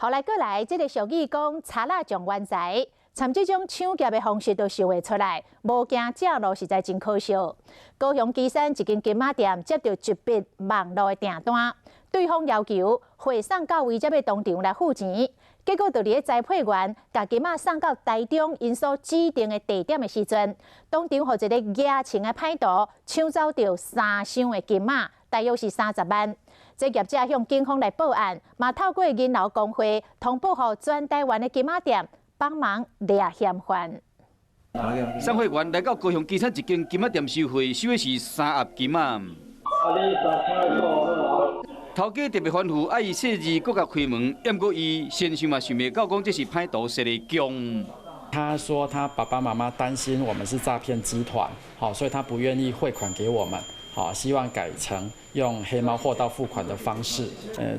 后来过来，这个俗语讲查啦撞冤财，参这种抢劫的方式都想会出来，无惊正路实在真可笑。高雄旗山一间金仔店接到一笔网络的订单，对方要求汇送到位才要当场来付钱。 结果就伫咧栽培员把金仔送到台中因所指定的地点的时阵，当场互一个野情的歹徒抢走着3箱的金仔，大约是30万。这业者向警方来报案，嘛透过银楼工会通报予全台湾的金仔店帮忙抓嫌犯。送货员来到高雄旗山一间金仔店收货，收的是3盒金仔。 头家特别吩咐，爱伊细致，搁甲开门。不过伊先生嘛想袂到，讲这是歹徒设的局。他说他爸爸妈妈担心我们是诈骗集团，好，所以他不愿意汇款给我们，好，希望改成用黑猫货到付款的方式。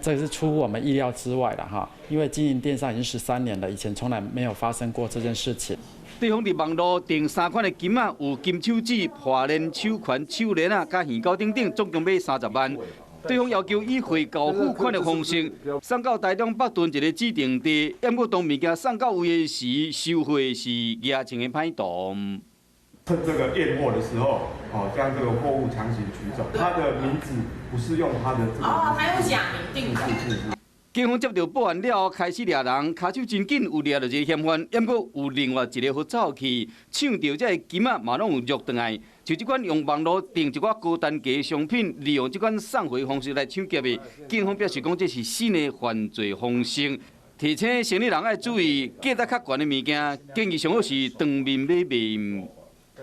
这个是出乎我们意料之外的哈，因为经营电商已经13年了，以前从来没有发生过这件事情。 对方伫网络订3款的金仔，有金手指、破链、手环、手链啊，加耳钩等等，总共买30万。 对方要求以汇交付款的方式送到台中北屯一个指定地，不过当物件送到位的时，收货是野情的歹徒。趁这个验货的时候，将这个货物强行取走。他的名字不是用他的这个。他用假名定的。是。 警方接到报案了后，开始抓人，骹手真紧，有抓到一个嫌犯，不过有另外一个好走去，抢到这个金仔嘛拢有约回来。就这款用网络订一寡高单价的商品，利用这款送货方式来抢劫的，警方表示讲这是新的犯罪方式，提醒生意人要注意，价值较悬的物件，建议上好是当面买卖。